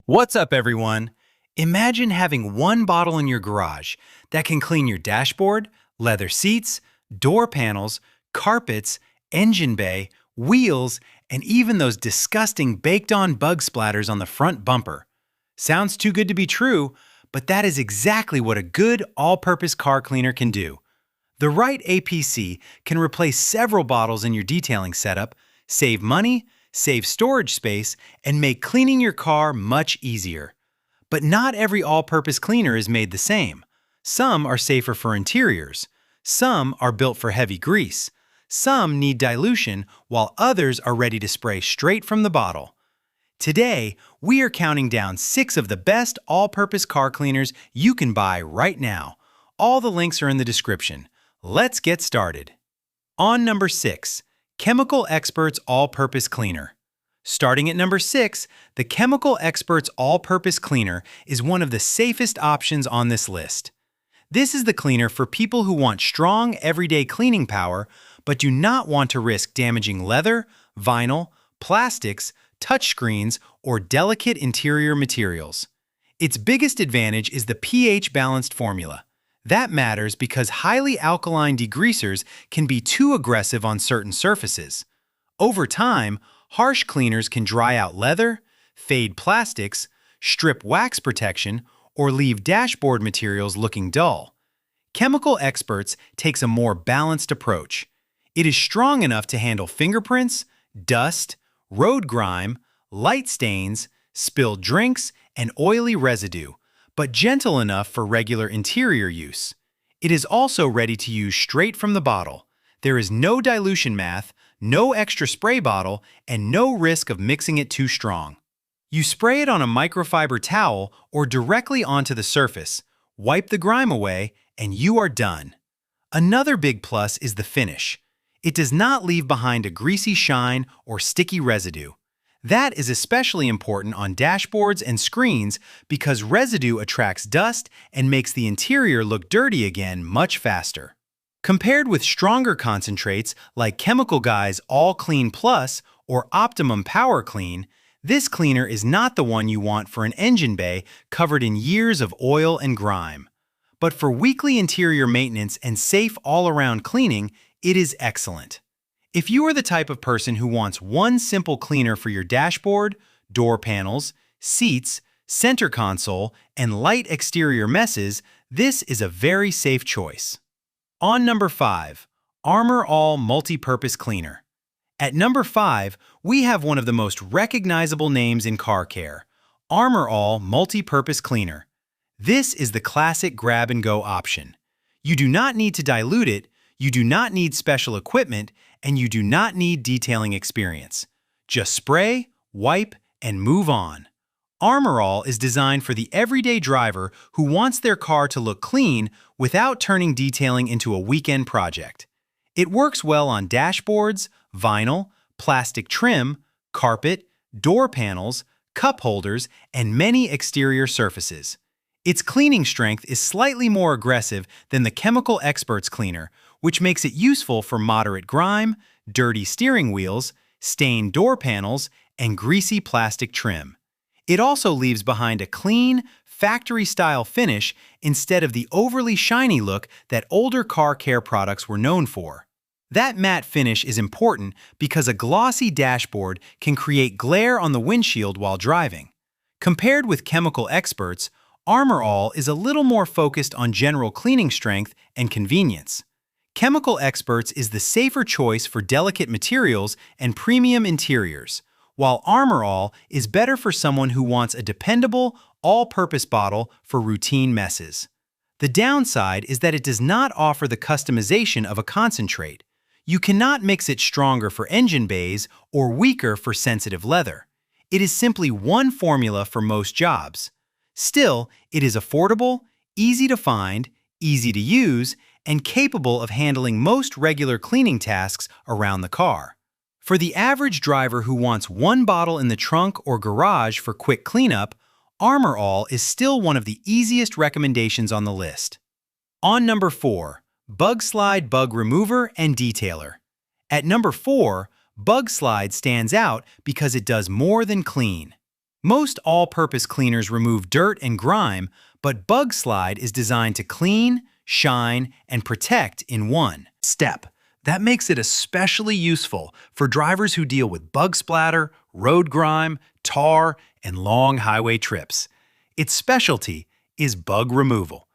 What's up, everyone? Imagine having one bottle in your garage that can clean your dashboard, leather seats, door panels, carpets, engine bay, wheels, and even those disgusting baked-on bug splatters on the front bumper. Sounds too good to be true, but that is exactly what a good all-purpose car cleaner can do. The right APC can replace several bottles in your detailing setup, save money, save storage space, and make cleaning your car much easier. But not every all-purpose cleaner is made the same. Some are safer for interiors. Some are built for heavy grease. Some need dilution, while others are ready to spray straight from the bottle. Today, we are counting down 6 of the best all-purpose car cleaners you can buy right now. All the links are in the description. Let's get started. On number 6, Chemical Expert's All-Purpose Cleaner. Starting at number 6, the Chemical Expert's All-Purpose Cleaner is one of the safest options on this list. This is the cleaner for people who want strong, everyday cleaning power, but do not want to risk damaging leather, vinyl, plastics, touchscreens, or delicate interior materials. Its biggest advantage is the pH-balanced formula. That matters because highly alkaline degreasers can be too aggressive on certain surfaces. Over time, harsh cleaners can dry out leather, fade plastics, strip wax protection, or leave dashboard materials looking dull. Chemical Experts takes a more balanced approach. It is strong enough to handle fingerprints, dust, road grime, light stains, spilled drinks, and oily residue, but gentle enough for regular interior use. It is also ready to use straight from the bottle. There is no dilution math, no extra spray bottle, and no risk of mixing it too strong. You spray it on a microfiber towel or directly onto the surface, wipe the grime away, and you are done. Another big plus is the finish. It does not leave behind a greasy shine or sticky residue. That is especially important on dashboards and screens because residue attracts dust and makes the interior look dirty again much faster. Compared with stronger concentrates like Chemical Guy's All Clean Plus or Optimum Power Clean, this cleaner is not the one you want for an engine bay covered in years of oil and grime. But for weekly interior maintenance and safe all-around cleaning, it is excellent. If you are the type of person who wants one simple cleaner for your dashboard, door panels, seats, center console, and light exterior messes, this is a very safe choice. On number 5, Armor All Multi-Purpose Cleaner. At number 5, we have one of the most recognizable names in car care, Armor All Multi-Purpose Cleaner. This is the classic grab-and-go option. You do not need to dilute it, you do not need special equipment, and you do not need detailing experience. Just spray, wipe, and move on. Armor All is designed for the everyday driver who wants their car to look clean without turning detailing into a weekend project. It works well on dashboards, vinyl, plastic trim, carpet, door panels, cup holders, and many exterior surfaces. Its cleaning strength is slightly more aggressive than the Chemical Expert's cleaner, which makes it useful for moderate grime, dirty steering wheels, stained door panels, and greasy plastic trim. It also leaves behind a clean, factory-style finish instead of the overly shiny look that older car care products were known for. That matte finish is important because a glossy dashboard can create glare on the windshield while driving. Compared with Chemical Experts, Armor All is a little more focused on general cleaning strength and convenience. Chemical Experts is the safer choice for delicate materials and premium interiors, while Armor All is better for someone who wants a dependable, all-purpose bottle for routine messes. The downside is that it does not offer the customization of a concentrate. You cannot mix it stronger for engine bays or weaker for sensitive leather. It is simply one formula for most jobs. Still, it is affordable, easy to find, easy to use, and capable of handling most regular cleaning tasks around the car. For the average driver who wants one bottle in the trunk or garage for quick cleanup, Armor All is still one of the easiest recommendations on the list. On number 4, Bug Slide Bug Remover and Detailer. At number 4, Bug Slide stands out because it does more than clean. Most all-purpose cleaners remove dirt and grime, but Bug Slide is designed to clean, shine, and protect in one step. That makes it especially useful for drivers who deal with bug splatter, road grime, tar, and long highway trips. Its specialty is bug removal.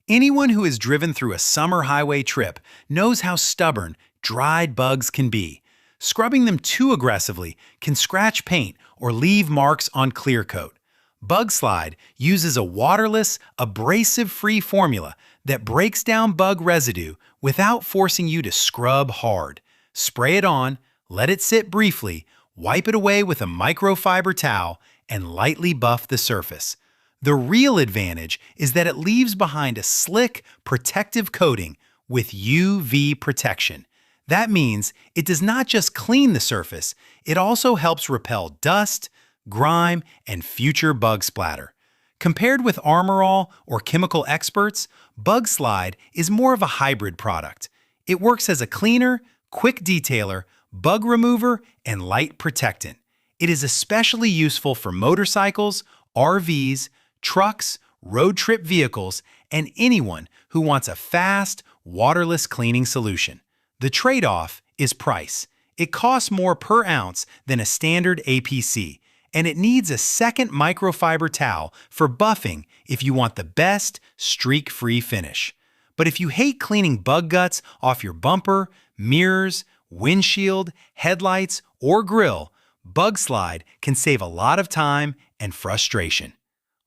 Anyone who has driven through a summer highway trip knows how stubborn dried bugs can be. Scrubbing them too aggressively can scratch paint or leave marks on clear coat. Bug Slide uses a waterless, abrasive-free formula that breaks down bug residue without forcing you to scrub hard. Spray it on, let it sit briefly, wipe it away with a microfiber towel, and lightly buff the surface. The real advantage is that it leaves behind a slick, protective coating with UV protection. That means it does not just clean the surface, it also helps repel dust, grime, and future bug splatter. Compared with Armor All or chemical experts, Bug Slide is more of a hybrid product. It works as a cleaner, quick detailer, bug remover, and light protectant. It is especially useful for motorcycles, RVs, trucks, road trip vehicles, and anyone who wants a fast, waterless cleaning solution. The trade-off is price. It costs more per ounce than a standard APC, and it needs a second microfiber towel for buffing if you want the best, streak-free finish. But if you hate cleaning bug guts off your bumper, mirrors, windshield, headlights, or grill, Bug Slide can save a lot of time and frustration.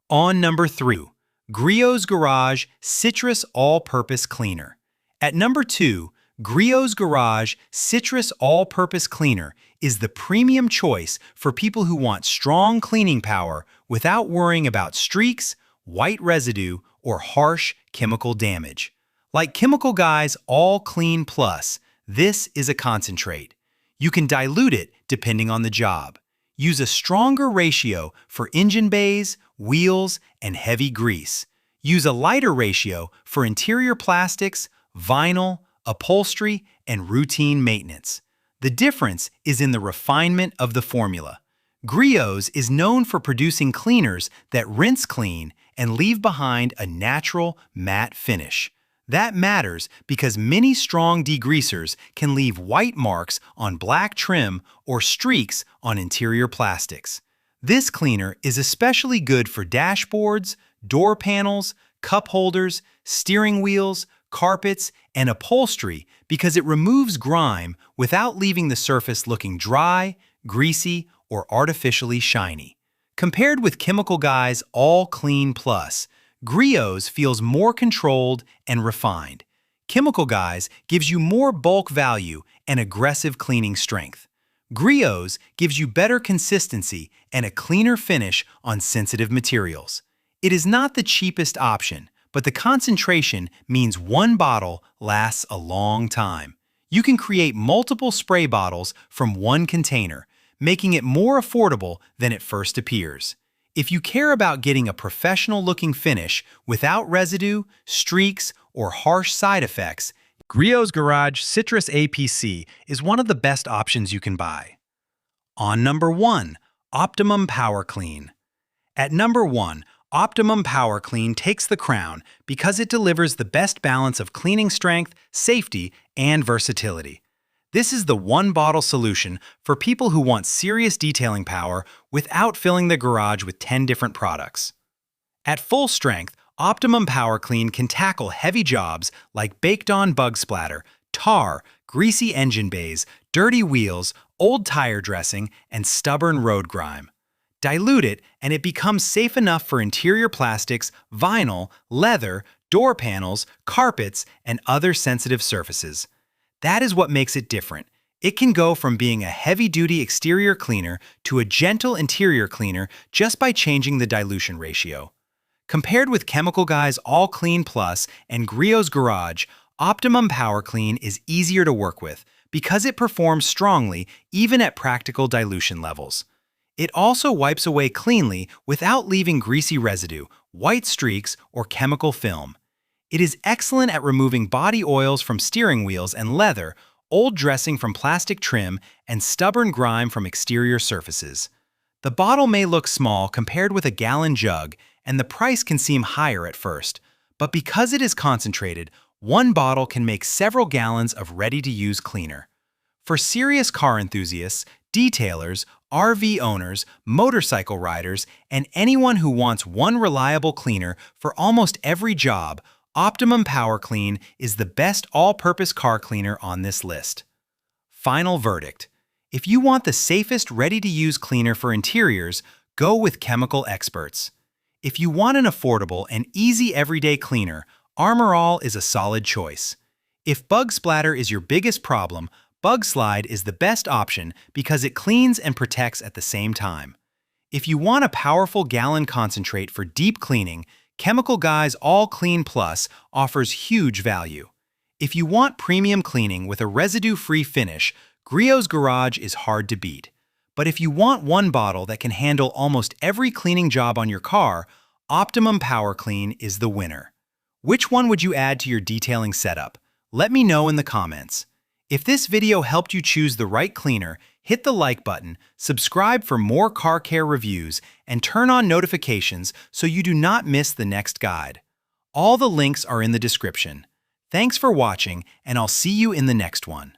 On number 3, Griot's Garage Citrus All-Purpose Cleaner. At number 2, Griot's Garage Citrus All-Purpose Cleaner is the premium choice for people who want strong cleaning power without worrying about streaks, white residue, or harsh chemical damage. Like Chemical Guy's All Clean Plus, this is a concentrate. You can dilute it depending on the job. Use a stronger ratio for engine bays, wheels, and heavy grease. Use a lighter ratio for interior plastics, vinyl, upholstery, and routine maintenance. The difference is in the refinement of the formula. Griot's is known for producing cleaners that rinse clean and leave behind a natural, matte finish. That matters because many strong degreasers can leave white marks on black trim or streaks on interior plastics. This cleaner is especially good for dashboards, door panels, cup holders, steering wheels, carpets, and upholstery because it removes grime without leaving the surface looking dry, greasy, or artificially shiny. Compared with Chemical Guy's All Clean Plus, Griot's feels more controlled and refined. Chemical Guy's gives you more bulk value and aggressive cleaning strength. Griot's gives you better consistency and a cleaner finish on sensitive materials. It is not the cheapest option, but the concentration means one bottle lasts a long time. You can create multiple spray bottles from one container, making it more affordable than it first appears. If you care about getting a professional-looking finish without residue, streaks, or harsh side effects, Griot's Garage Citrus APC is one of the best options you can buy. On number 1, Optimum Power Clean. At number 1, Optimum Power Clean takes the crown because it delivers the best balance of cleaning strength, safety, and versatility. This is the one-bottle solution for people who want serious detailing power without filling the garage with 10 different products. At full strength, Optimum Power Clean can tackle heavy jobs like baked-on bug splatter, tar, greasy engine bays, dirty wheels, old tire dressing, and stubborn road grime. Dilute it, and it becomes safe enough for interior plastics, vinyl, leather, door panels, carpets, and other sensitive surfaces. That is what makes it different. It can go from being a heavy-duty exterior cleaner to a gentle interior cleaner just by changing the dilution ratio. Compared with Chemical Guy's All Clean Plus and Griot's Garage, Optimum Power Clean is easier to work with because it performs strongly even at practical dilution levels. It also wipes away cleanly without leaving greasy residue, white streaks, or chemical film. It is excellent at removing body oils from steering wheels and leather, old dressing from plastic trim, and stubborn grime from exterior surfaces. The bottle may look small compared with a gallon jug, and the price can seem higher at first. But because it is concentrated, one bottle can make several gallons of ready-to-use cleaner. For serious car enthusiasts, detailers, RV owners, motorcycle riders, and anyone who wants one reliable cleaner for almost every job, Optimum Power Clean is the best all-purpose car cleaner on this list. Final verdict. If you want the safest ready-to-use cleaner for interiors, go with chemical experts. If you want an affordable and easy everyday cleaner, Armor All is a solid choice. If bug splatter is your biggest problem, Bug Slide is the best option because it cleans and protects at the same time. If you want a powerful gallon concentrate for deep cleaning, Chemical Guy's All Clean Plus offers huge value. If you want premium cleaning with a residue-free finish, Griot's Garage is hard to beat. But if you want one bottle that can handle almost every cleaning job on your car, Optimum Power Clean is the winner. Which one would you add to your detailing setup? Let me know in the comments. If this video helped you choose the right cleaner, hit the like button, subscribe for more car care reviews, and turn on notifications so you do not miss the next guide. All the links are in the description. Thanks for watching, and I'll see you in the next one.